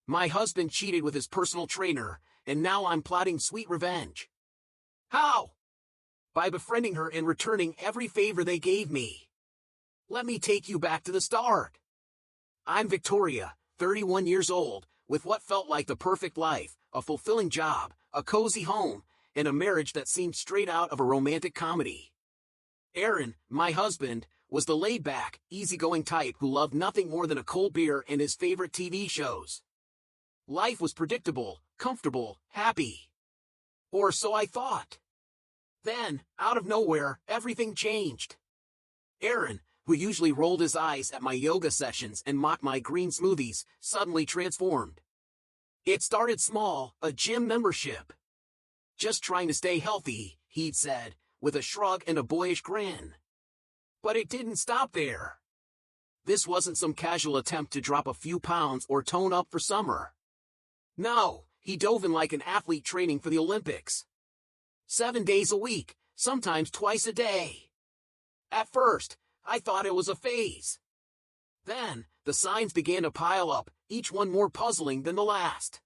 My husband cheated with his personal trainer, and now I'm plotting sweet revenge. How? By befriending her and returning every favor they gave me. Let me take you back to the start. I'm Victoria, 31 years old, with what felt like the perfect life, a fulfilling job, a cozy home, and a marriage that seemed straight out of a romantic comedy. Aaron, my husband, was the laid-back, easygoing type who loved nothing more than a cold beer and his favorite TV shows. Life was predictable, comfortable, happy. Or so I thought. Then, out of nowhere, everything changed. Aaron, who usually rolled his eyes at my yoga sessions and mocked my green smoothies, suddenly transformed. It started small, a gym membership. Just trying to stay healthy, he'd said, with a shrug and a boyish grin. But it didn't stop there. This wasn't some casual attempt to drop a few pounds or tone up for summer. No, he dove in like an athlete training for the Olympics. 7 days a week, sometimes twice a day. At first, I thought it was a phase. Then, the signs began to pile up, each one more puzzling than the last.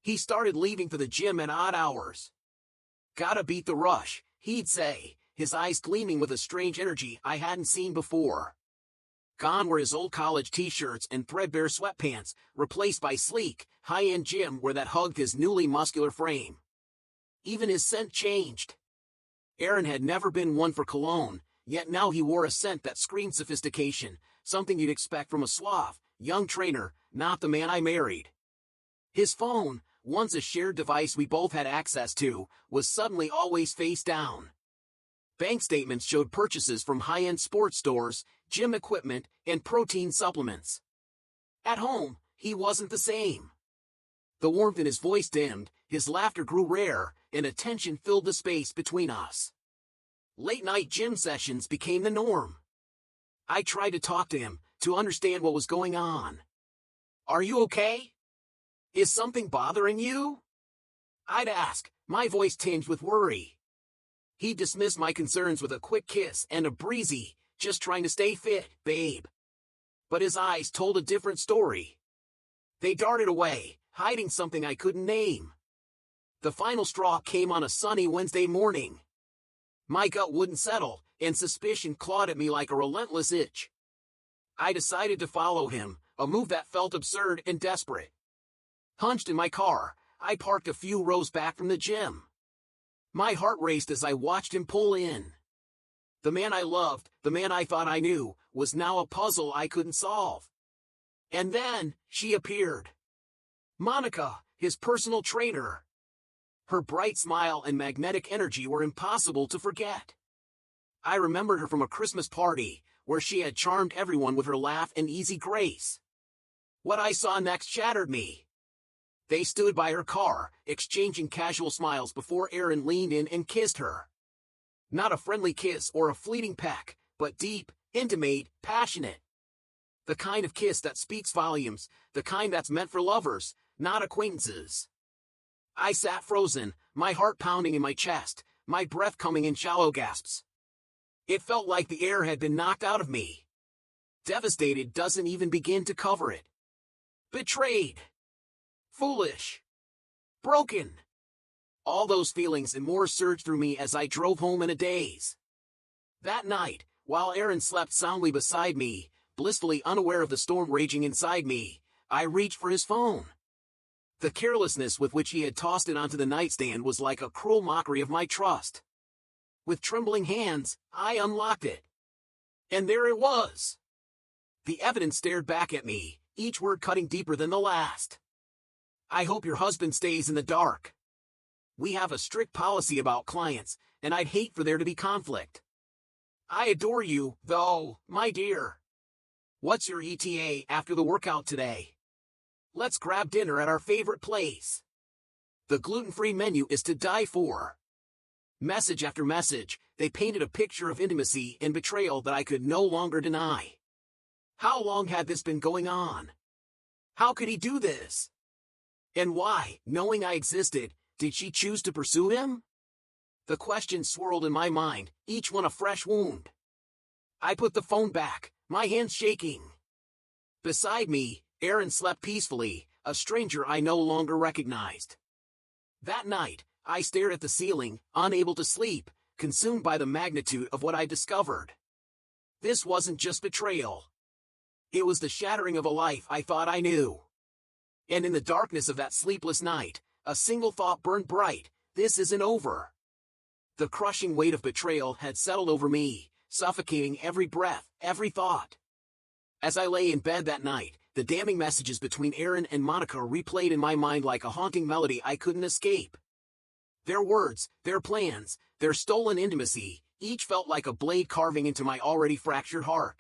He started leaving for the gym at odd hours. Gotta beat the rush, he'd say, his eyes gleaming with a strange energy I hadn't seen before. Gone were his old college t-shirts and threadbare sweatpants, replaced by sleek, high-end gym wear that hugged his newly muscular frame. Even his scent changed. Aaron had never been one for cologne, yet now he wore a scent that screamed sophistication, something you'd expect from a suave, young trainer, not the man I married. His phone, once a shared device we both had access to, was suddenly always face down. Bank statements showed purchases from high-end sports stores, gym equipment, and protein supplements. At home, he wasn't the same. The warmth in his voice dimmed, his laughter grew rare, and a tension filled the space between us. Late-night gym sessions became the norm. I tried to talk to him, to understand what was going on. Are you okay? Is something bothering you? I'd ask, my voice tinged with worry. He dismissed my concerns with a quick kiss and a breezy, just trying to stay fit, babe. But his eyes told a different story. They darted away, hiding something I couldn't name. The final straw came on a sunny Wednesday morning. My gut wouldn't settle, and suspicion clawed at me like a relentless itch. I decided to follow him, a move that felt absurd and desperate. Hunched in my car, I parked a few rows back from the gym. My heart raced as I watched him pull in. The man I loved, the man I thought I knew, was now a puzzle I couldn't solve. And then, she appeared. Monica, his personal trainer. Her bright smile and magnetic energy were impossible to forget. I remembered her from a Christmas party, where she had charmed everyone with her laugh and easy grace. What I saw next shattered me. They stood by her car, exchanging casual smiles before Aaron leaned in and kissed her. Not a friendly kiss or a fleeting peck, but deep, intimate, passionate. The kind of kiss that speaks volumes, the kind that's meant for lovers, not acquaintances. I sat frozen, my heart pounding in my chest, my breath coming in shallow gasps. It felt like the air had been knocked out of me. Devastated doesn't even begin to cover it. Betrayed. Foolish. Broken. All those feelings and more surged through me as I drove home in a daze. That night, while Aaron slept soundly beside me, blissfully unaware of the storm raging inside me, I reached for his phone. The carelessness with which he had tossed it onto the nightstand was like a cruel mockery of my trust. With trembling hands, I unlocked it. And there it was. The evidence stared back at me, each word cutting deeper than the last. I hope your husband stays in the dark. We have a strict policy about clients, and I'd hate for there to be conflict. I adore you, though, my dear. What's your ETA after the workout today? Let's grab dinner at our favorite place. The gluten-free menu is to die for. Message after message, they painted a picture of intimacy and betrayal that I could no longer deny. How long had this been going on? How could he do this? And why, knowing I existed, did she choose to pursue him? The questions swirled in my mind, each one a fresh wound. I put the phone back, my hands shaking. Beside me, Aaron slept peacefully, a stranger I no longer recognized. That night, I stared at the ceiling, unable to sleep, consumed by the magnitude of what I discovered. This wasn't just betrayal. It was the shattering of a life I thought I knew. And in the darkness of that sleepless night, a single thought burned bright: this isn't over. The crushing weight of betrayal had settled over me, suffocating every breath, every thought. As I lay in bed that night, the damning messages between Aaron and Monica replayed in my mind like a haunting melody I couldn't escape. Their words, their plans, their stolen intimacy, each felt like a blade carving into my already fractured heart.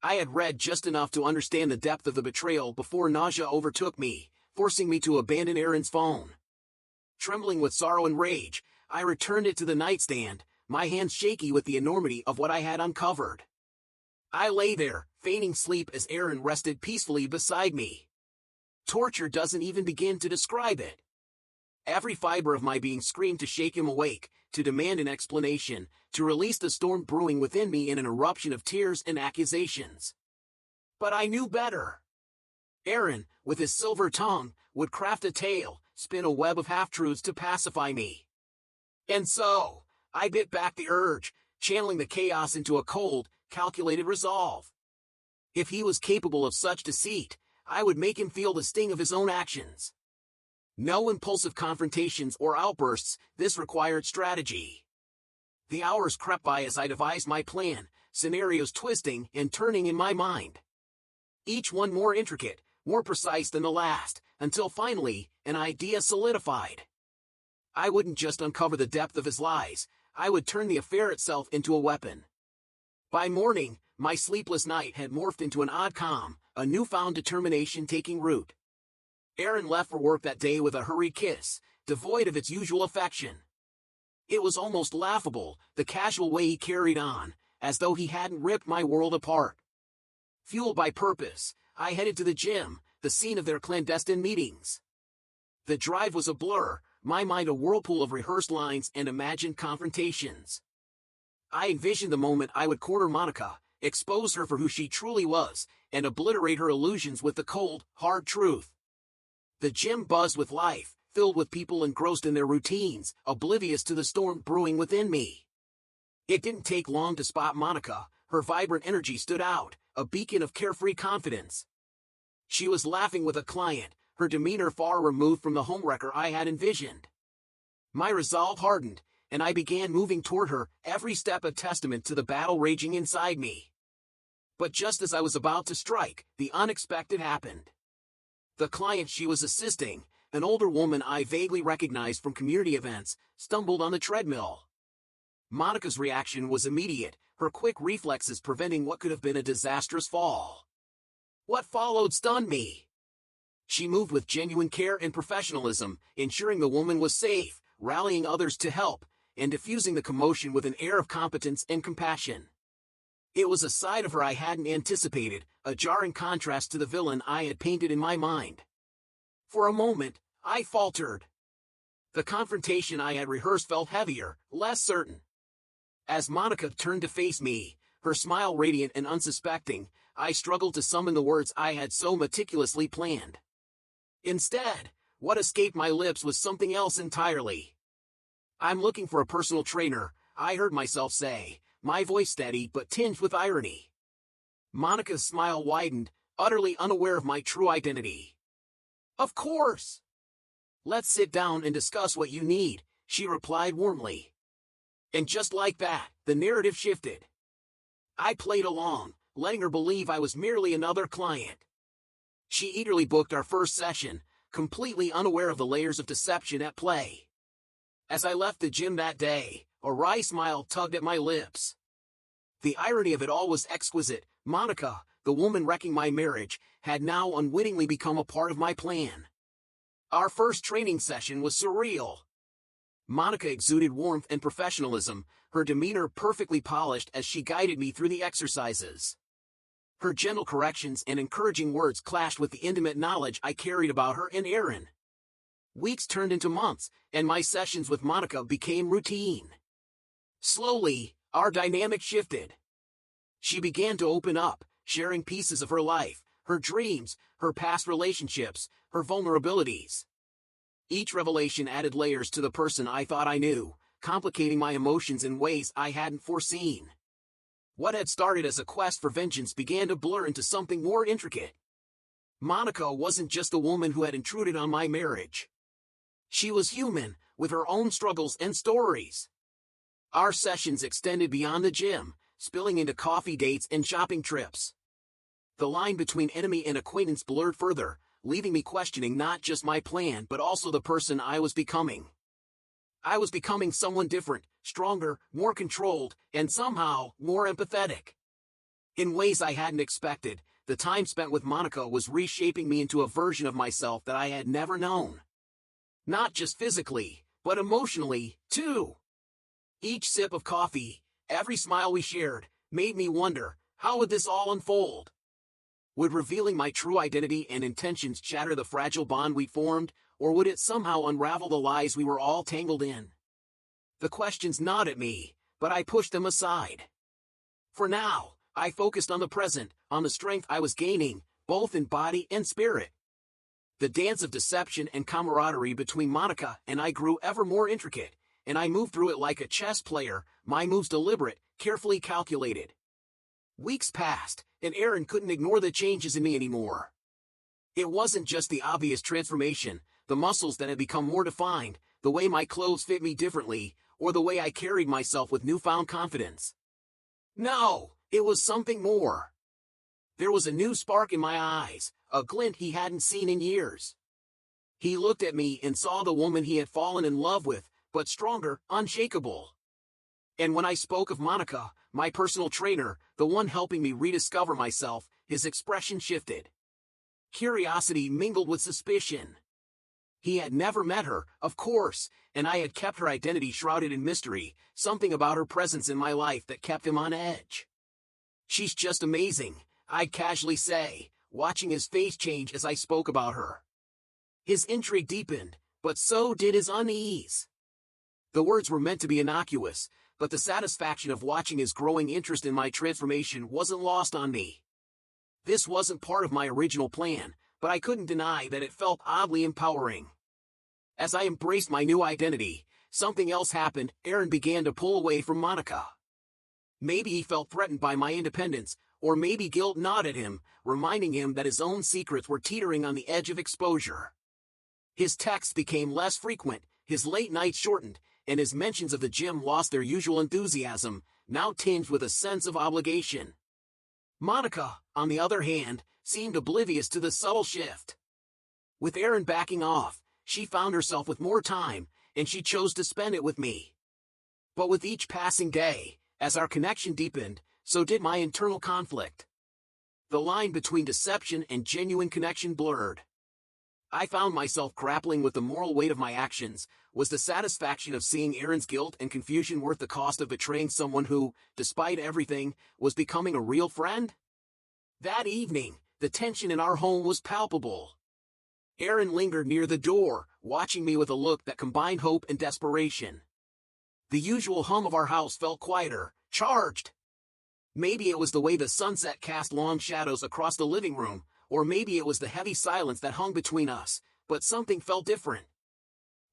I had read just enough to understand the depth of the betrayal before nausea overtook me, forcing me to abandon Aaron's phone. Trembling with sorrow and rage, I returned it to the nightstand, my hands shaky with the enormity of what I had uncovered. I lay there, feigning sleep as Aaron rested peacefully beside me. Torture doesn't even begin to describe it. Every fiber of my being screamed to shake him awake, to demand an explanation, to release the storm brewing within me in an eruption of tears and accusations. But I knew better. Aaron, with his silver tongue, would craft a tale, spin a web of half-truths to pacify me. And so, I bit back the urge, channeling the chaos into a cold, calculated resolve. If he was capable of such deceit, I would make him feel the sting of his own actions. No impulsive confrontations or outbursts, this required strategy. The hours crept by as I devised my plan, scenarios twisting and turning in my mind. Each one more intricate, more precise than the last, until finally, an idea solidified. I wouldn't just uncover the depth of his lies, I would turn the affair itself into a weapon. By morning, my sleepless night had morphed into an odd calm, a newfound determination taking root. Aaron left for work that day with a hurried kiss, devoid of its usual affection. It was almost laughable, the casual way he carried on, as though he hadn't ripped my world apart. Fueled by purpose, I headed to the gym, the scene of their clandestine meetings. The drive was a blur, my mind a whirlpool of rehearsed lines and imagined confrontations. I envisioned the moment I would corner Monica, expose her for who she truly was, and obliterate her illusions with the cold, hard truth. The gym buzzed with life, filled with people engrossed in their routines, oblivious to the storm brewing within me. It didn't take long to spot Monica, her vibrant energy stood out, a beacon of carefree confidence. She was laughing with a client, her demeanor far removed from the homewrecker I had envisioned. My resolve hardened, and I began moving toward her, every step a testament to the battle raging inside me. But just as I was about to strike, the unexpected happened. The client she was assisting, an older woman I vaguely recognized from community events, stumbled on the treadmill. Monica's reaction was immediate, her quick reflexes preventing what could have been a disastrous fall. What followed stunned me. She moved with genuine care and professionalism, ensuring the woman was safe, rallying others to help, and diffusing the commotion with an air of competence and compassion. It was a side of her I hadn't anticipated, a jarring contrast to the villain I had painted in my mind. For a moment, I faltered. The confrontation I had rehearsed felt heavier, less certain. As Monica turned to face me, her smile radiant and unsuspecting, I struggled to summon the words I had so meticulously planned. Instead, what escaped my lips was something else entirely. "I'm looking for a personal trainer," I heard myself say, my voice steady but tinged with irony. Monica's smile widened, utterly unaware of my true identity. "Of course! Let's sit down and discuss what you need," she replied warmly. And just like that, the narrative shifted. I played along, letting her believe I was merely another client. She eagerly booked our first session, completely unaware of the layers of deception at play. As I left the gym that day, a wry smile tugged at my lips. The irony of it all was exquisite. Monica, the woman wrecking my marriage, had now unwittingly become a part of my plan. Our first training session was surreal. Monica exuded warmth and professionalism, her demeanor perfectly polished as she guided me through the exercises. Her gentle corrections and encouraging words clashed with the intimate knowledge I carried about her and Aaron. Weeks turned into months, and my sessions with Monica became routine. Slowly, our dynamic shifted. She began to open up, sharing pieces of her life, her dreams, her past relationships, her vulnerabilities. Each revelation added layers to the person I thought I knew, complicating my emotions in ways I hadn't foreseen. What had started as a quest for vengeance began to blur into something more intricate. Monica wasn't just a woman who had intruded on my marriage. She was human, with her own struggles and stories. Our sessions extended beyond the gym, spilling into coffee dates and shopping trips. The line between enemy and acquaintance blurred further, leaving me questioning not just my plan but also the person I was becoming. I was becoming someone different, stronger, more controlled, and somehow more empathetic. In ways I hadn't expected, the time spent with Monica was reshaping me into a version of myself that I had never known. Not just physically, but emotionally, too. Each sip of coffee, every smile we shared, made me wonder, how would this all unfold? Would revealing my true identity and intentions shatter the fragile bond we formed, or would it somehow unravel the lies we were all tangled in? The questions gnawed at me, but I pushed them aside. For now, I focused on the present, on the strength I was gaining, both in body and spirit. The dance of deception and camaraderie between Monica and I grew ever more intricate, and I moved through it like a chess player, my moves deliberate, carefully calculated. Weeks passed, and Erin couldn't ignore the changes in me anymore. It wasn't just the obvious transformation, the muscles that had become more defined, the way my clothes fit me differently, or the way I carried myself with newfound confidence. No, it was something more. There was a new spark in my eyes, a glint he hadn't seen in years. He looked at me and saw the woman he had fallen in love with, but stronger, unshakable. And when I spoke of Monica, my personal trainer, the one helping me rediscover myself, his expression shifted. Curiosity mingled with suspicion. He had never met her, of course, and I had kept her identity shrouded in mystery, something about her presence in my life that kept him on edge. "She's just amazing," I'd casually say, watching his face change as I spoke about her. His intrigue deepened, but so did his unease. The words were meant to be innocuous, but the satisfaction of watching his growing interest in my transformation wasn't lost on me. This wasn't part of my original plan, but I couldn't deny that it felt oddly empowering. As I embraced my new identity, something else happened. Erin began to pull away from Monica. Maybe he felt threatened by my independence, or maybe guilt gnawed at him, reminding him that his own secrets were teetering on the edge of exposure. His texts became less frequent, his late nights shortened, and his mentions of the gym lost their usual enthusiasm, now tinged with a sense of obligation. Monica, on the other hand, seemed oblivious to the subtle shift. With Erin backing off, she found herself with more time, and she chose to spend it with me. But with each passing day, as our connection deepened, so did my internal conflict. The line between deception and genuine connection blurred. I found myself grappling with the moral weight of my actions. Was the satisfaction of seeing Erin's guilt and confusion worth the cost of betraying someone who, despite everything, was becoming a real friend? That evening, the tension in our home was palpable. Erin lingered near the door, watching me with a look that combined hope and desperation. The usual hum of our house felt quieter, charged. Maybe it was the way the sunset cast long shadows across the living room, or maybe it was the heavy silence that hung between us, but something felt different.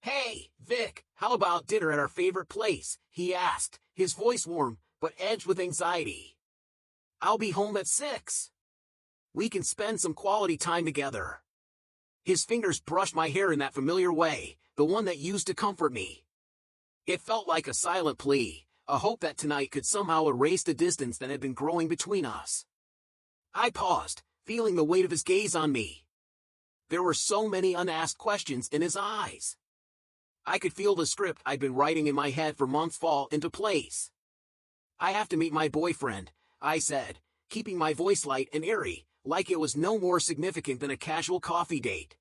"Hey, Vic, how about dinner at our favorite place?" he asked, his voice warm, but edged with anxiety. "I'll be home at 6. We can spend some quality time together." His fingers brushed my hair in that familiar way, the one that used to comfort me. It felt like a silent plea, a hope that tonight could somehow erase the distance that had been growing between us. I paused, feeling the weight of his gaze on me. There were so many unasked questions in his eyes. I could feel the script I'd been writing in my head for months fall into place. "I have to meet my boyfriend," I said, keeping my voice light and airy, like it was no more significant than a casual coffee date.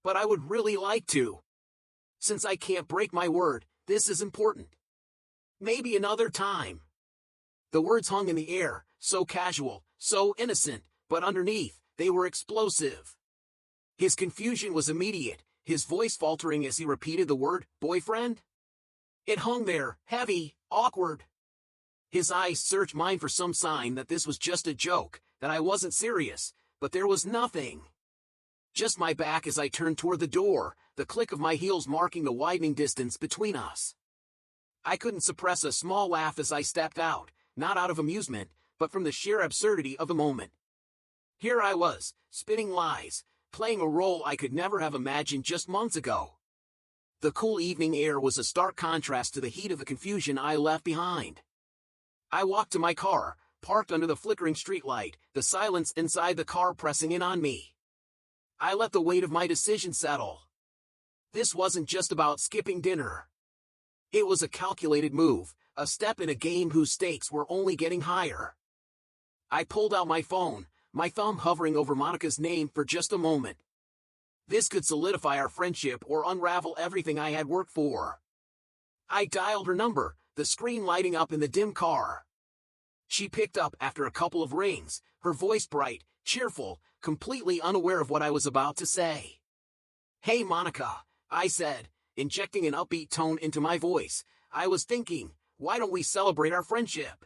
"But I would really like to. Since I can't break my word, this is important. Maybe another time." The words hung in the air, so casual, so innocent, but underneath, they were explosive. His confusion was immediate, his voice faltering as he repeated the word, "boyfriend?" It hung there, heavy, awkward. His eyes searched mine for some sign that this was just a joke, that I wasn't serious, but there was nothing. Just my back as I turned toward the door, the click of my heels marking the widening distance between us. I couldn't suppress a small laugh as I stepped out, not out of amusement, but from the sheer absurdity of the moment. Here I was, spinning lies, playing a role I could never have imagined just months ago. The cool evening air was a stark contrast to the heat of the confusion I left behind. I walked to my car, parked under the flickering streetlight, the silence inside the car pressing in on me. I let the weight of my decision settle. This wasn't just about skipping dinner. It was a calculated move, a step in a game whose stakes were only getting higher. I pulled out my phone, my thumb hovering over Monica's name for just a moment. This could solidify our friendship or unravel everything I had worked for. I dialed her number, the screen lighting up in the dim car. She picked up after a couple of rings, her voice bright, cheerful, completely unaware of what I was about to say. "Hey Monica," I said, injecting an upbeat tone into my voice. "I was thinking, why don't we celebrate our friendship?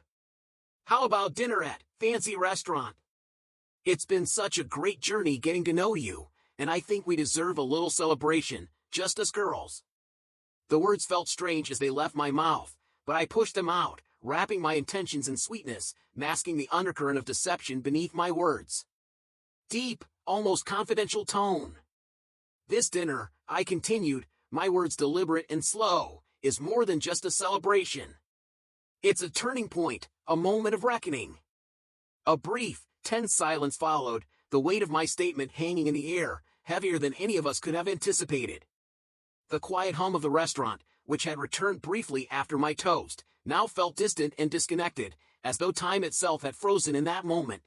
How about dinner at fancy restaurant? It's been such a great journey getting to know you, and I think we deserve a little celebration, just us girls." The words felt strange as they left my mouth, but I pushed them out, wrapping my intentions in sweetness, masking the undercurrent of deception beneath my words. Deep, almost confidential tone. "This dinner," I continued, my words deliberate and slow, "is more than just a celebration. It's a turning point, a moment of reckoning." A brief, tense silence followed, the weight of my statement hanging in the air, heavier than any of us could have anticipated. The quiet hum of the restaurant, which had returned briefly after my toast, now felt distant and disconnected, as though time itself had frozen in that moment.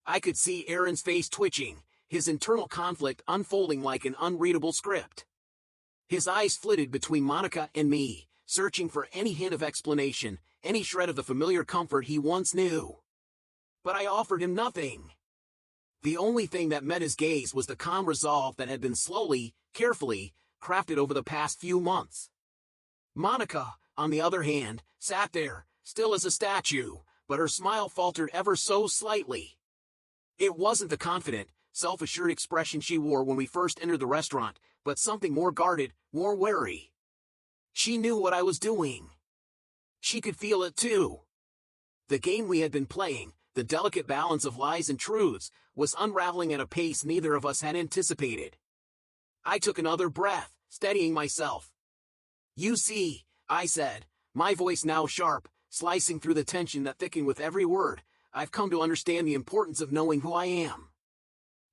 I could see Aaron's face twitching, his internal conflict unfolding like an unreadable script. His eyes flitted between Monica and me, searching for any hint of explanation, any shred of the familiar comfort he once knew. But I offered him nothing. The only thing that met his gaze was the calm resolve that had been slowly, carefully, crafted over the past few months. Monica, on the other hand, sat there, still as a statue, but her smile faltered ever so slightly. It wasn't the confident, self-assured expression she wore when we first entered the restaurant, but something more guarded, more wary. She knew what I was doing. She could feel it too. The game we had been playing, the delicate balance of lies and truths, was unraveling at a pace neither of us had anticipated. I took another breath, steadying myself. "You see," I said, my voice now sharp, slicing through the tension that thickened with every word, "I've come to understand the importance of knowing who I am.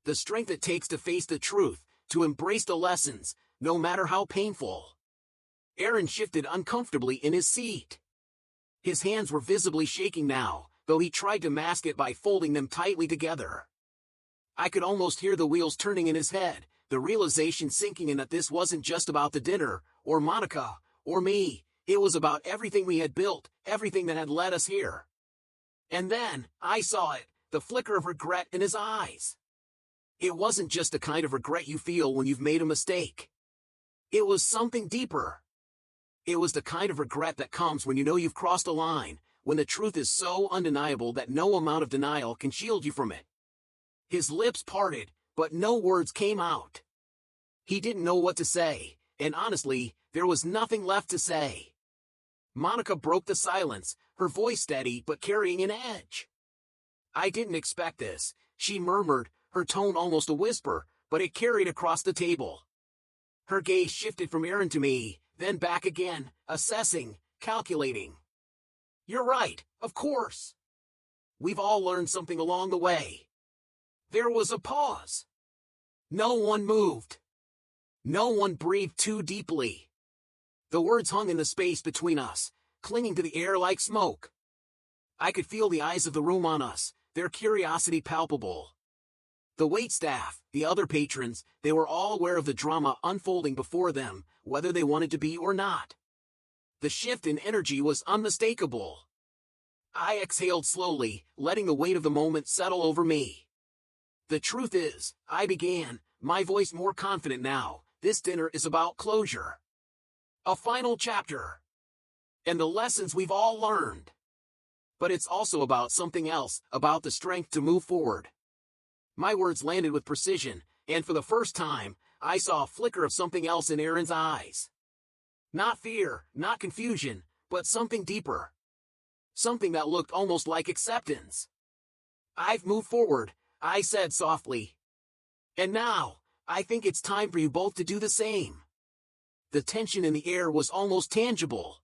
The strength it takes to face the truth, to embrace the lessons, no matter how painful." Aaron shifted uncomfortably in his seat. His hands were visibly shaking now, though he tried to mask it by folding them tightly together. I could almost hear the wheels turning in his head, the realization sinking in that this wasn't just about the dinner, or Monica, or me, it was about everything we had built, everything that had led us here. And then, I saw it, the flicker of regret in his eyes. It wasn't just the kind of regret you feel when you've made a mistake. It was something deeper. It was the kind of regret that comes when you know you've crossed a line, when the truth is so undeniable that no amount of denial can shield you from it. His lips parted, but no words came out. He didn't know what to say, and honestly, there was nothing left to say. Monica broke the silence, her voice steady but carrying an edge. "I didn't expect this," she murmured, her tone almost a whisper, but it carried across the table. Her gaze shifted from Aaron to me, then back again, assessing, calculating. "You're right, of course. We've all learned something along the way." There was a pause. No one moved. No one breathed too deeply. The words hung in the space between us, clinging to the air like smoke. I could feel the eyes of the room on us, their curiosity palpable. The waitstaff, the other patrons, they were all aware of the drama unfolding before them, whether they wanted to be or not. The shift in energy was unmistakable. I exhaled slowly, letting the weight of the moment settle over me. "The truth is," I began, my voice more confident now, "this dinner is about closure. A final chapter. And the lessons we've all learned. But it's also about something else, about the strength to move forward." My words landed with precision, and for the first time, I saw a flicker of something else in Aaron's eyes. Not fear, not confusion, but something deeper. Something that looked almost like acceptance. "I've moved forward," I said softly. "And now, I think it's time for you both to do the same." The tension in the air was almost tangible.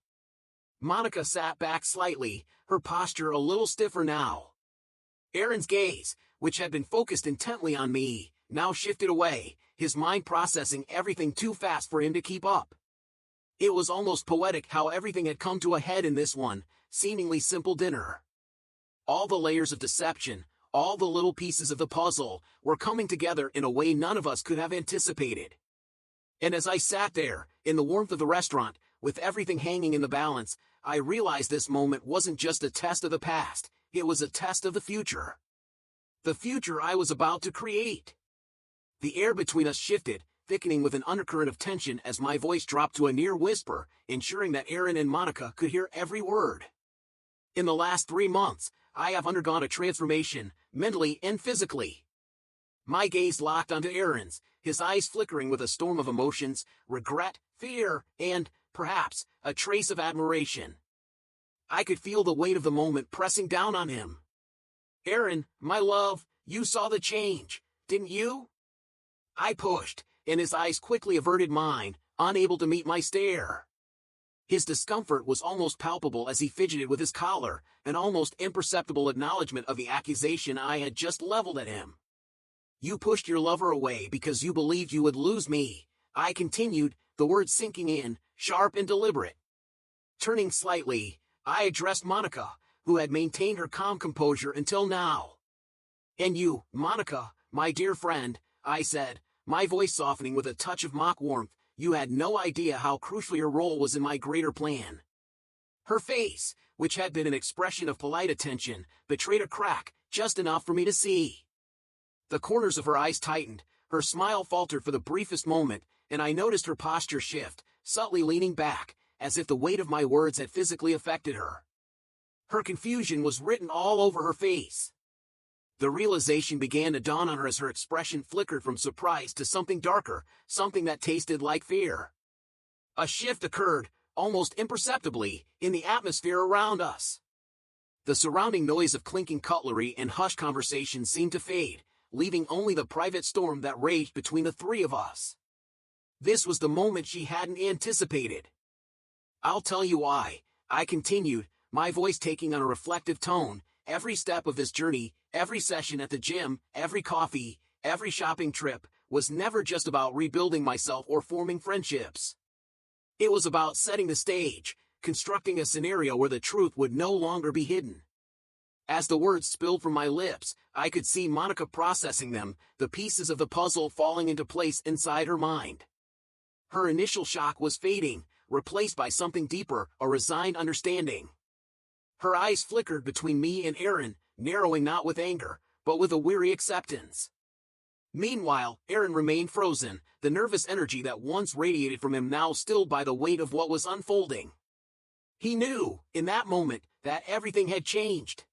Monica sat back slightly, her posture a little stiffer now. Aaron's gaze, which had been focused intently on me, now shifted away, his mind processing everything too fast for him to keep up. It was almost poetic how everything had come to a head in this one, seemingly simple dinner. All the layers of deception, all the little pieces of the puzzle, were coming together in a way none of us could have anticipated. And as I sat there, in the warmth of the restaurant, with everything hanging in the balance, I realized this moment wasn't just a test of the past, it was a test of the future. The future I was about to create. The air between us shifted, thickening with an undercurrent of tension as my voice dropped to a near whisper, ensuring that Aaron and Monica could hear every word. In the last 3 months, I have undergone a transformation, mentally and physically. My gaze locked onto Aaron's, his eyes flickering with a storm of emotions, regret, fear, and, perhaps, a trace of admiration. I could feel the weight of the moment pressing down on him. "Aaron, my love, you saw the change, didn't you?" I pushed, and his eyes quickly averted mine, unable to meet my stare. His discomfort was almost palpable as he fidgeted with his collar, an almost imperceptible acknowledgement of the accusation I had just leveled at him. "You pushed your lover away because you believed you would lose me," I continued, the words sinking in, sharp and deliberate. Turning slightly, I addressed Monica, who had maintained her calm composure until now. "And you, Monica, my dear friend," I said, my voice softening with a touch of mock warmth, "you had no idea how crucial your role was in my greater plan." Her face, which had been an expression of polite attention, betrayed a crack, just enough for me to see. The corners of her eyes tightened, her smile faltered for the briefest moment, and I noticed her posture shift, subtly leaning back, as if the weight of my words had physically affected her. Her confusion was written all over her face. The realization began to dawn on her as her expression flickered from surprise to something darker, something that tasted like fear. A shift occurred, almost imperceptibly, in the atmosphere around us. The surrounding noise of clinking cutlery and hushed conversation seemed to fade, leaving only the private storm that raged between the three of us. This was the moment she hadn't anticipated. "I'll tell you why," I continued, my voice taking on a reflective tone. "Every step of this journey, every session at the gym, every coffee, every shopping trip, was never just about rebuilding myself or forming friendships. It was about setting the stage, constructing a scenario where the truth would no longer be hidden." As the words spilled from my lips, I could see Monica processing them, the pieces of the puzzle falling into place inside her mind. Her initial shock was fading, replaced by something deeper, a resigned understanding. Her eyes flickered between me and Aaron, narrowing not with anger, but with a weary acceptance. Meanwhile, Aaron remained frozen, the nervous energy that once radiated from him now stilled by the weight of what was unfolding. He knew, in that moment, that everything had changed.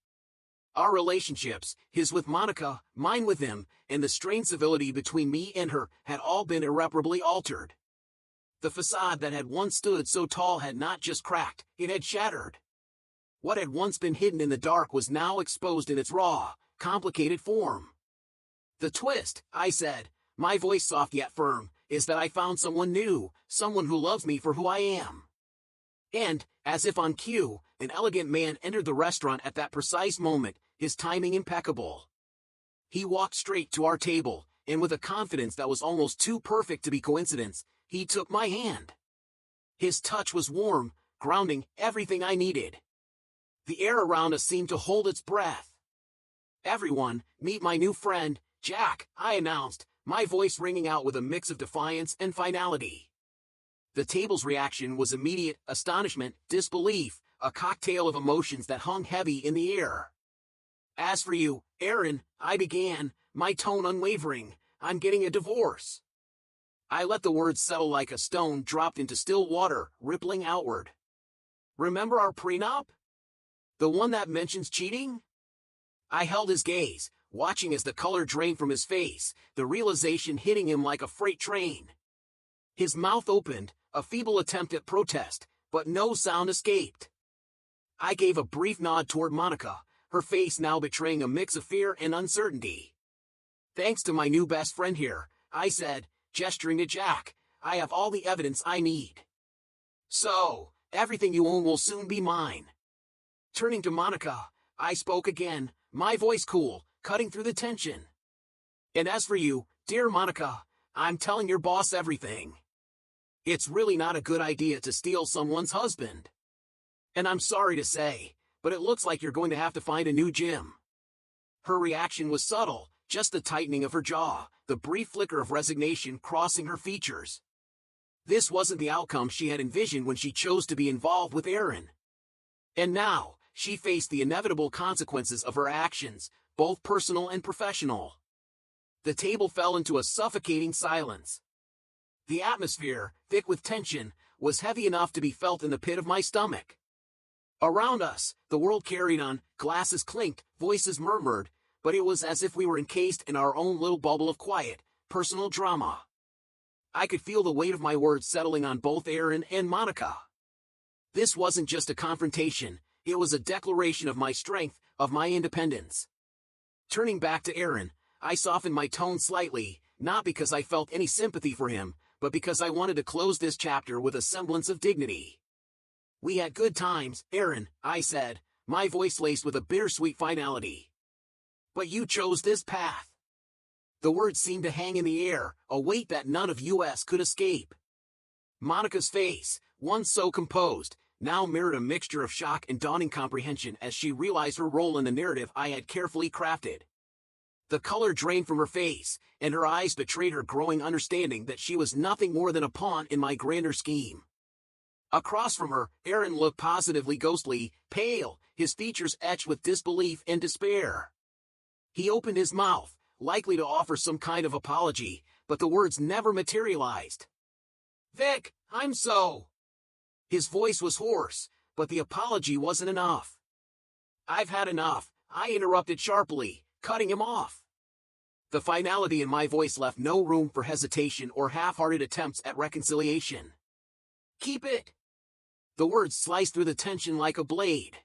Our relationships, his with Monica, mine with him, and the strained civility between me and her, had all been irreparably altered. The facade that had once stood so tall had not just cracked, it had shattered. What had once been hidden in the dark was now exposed in its raw, complicated form. "The twist," I said, my voice soft yet firm, "is that I found someone new, someone who loves me for who I am." And, as if on cue, an elegant man entered the restaurant at that precise moment, his timing impeccable. He walked straight to our table, and with a confidence that was almost too perfect to be coincidence, he took my hand. His touch was warm, grounding, everything I needed. The air around us seemed to hold its breath. "Everyone, meet my new friend, Jack," I announced, my voice ringing out with a mix of defiance and finality. The table's reaction was immediate: astonishment, disbelief, a cocktail of emotions that hung heavy in the air. "As for you, Aaron," I began, my tone unwavering, "I'm getting a divorce." I let the words settle like a stone dropped into still water, rippling outward. "Remember our prenup? The one that mentions cheating?" I held his gaze, watching as the color drained from his face, the realization hitting him like a freight train. His mouth opened, a feeble attempt at protest, but no sound escaped. I gave a brief nod toward Monica, her face now betraying a mix of fear and uncertainty. "Thanks to my new best friend here," I said, gesturing to Jack, "I have all the evidence I need. So, everything you own will soon be mine." Turning to Monica, I spoke again, my voice cool, cutting through the tension. "And as for you, dear Monica, I'm telling your boss everything. It's really not a good idea to steal someone's husband. And I'm sorry to say, but it looks like you're going to have to find a new gym." Her reaction was subtle, just the tightening of her jaw, the brief flicker of resignation crossing her features. This wasn't the outcome she had envisioned when she chose to be involved with Aaron. And now, she faced the inevitable consequences of her actions, both personal and professional. The table fell into a suffocating silence. The atmosphere, thick with tension, was heavy enough to be felt in the pit of my stomach. Around us, the world carried on, glasses clinked, voices murmured, but it was as if we were encased in our own little bubble of quiet, personal drama. I could feel the weight of my words settling on both Aaron and Monica. This wasn't just a confrontation, it was a declaration of my strength, of my independence. Turning back to Aaron, I softened my tone slightly, not because I felt any sympathy for him, but because I wanted to close this chapter with a semblance of dignity. "We had good times, Aaron," I said, my voice laced with a bittersweet finality. "But you chose this path." The words seemed to hang in the air, a weight that none of us could escape. Monica's face, once so composed, now mirrored a mixture of shock and dawning comprehension as she realized her role in the narrative I had carefully crafted. The color drained from her face, and her eyes betrayed her growing understanding that she was nothing more than a pawn in my grander scheme. Across from her, Aaron looked positively ghostly, pale, his features etched with disbelief and despair. He opened his mouth, likely to offer some kind of apology, but the words never materialized. "Vic, I'm so..." His voice was hoarse, but the apology wasn't enough. "I've had enough," I interrupted sharply, cutting him off. The finality in my voice left no room for hesitation or half-hearted attempts at reconciliation. "Keep it." The words sliced through the tension like a blade.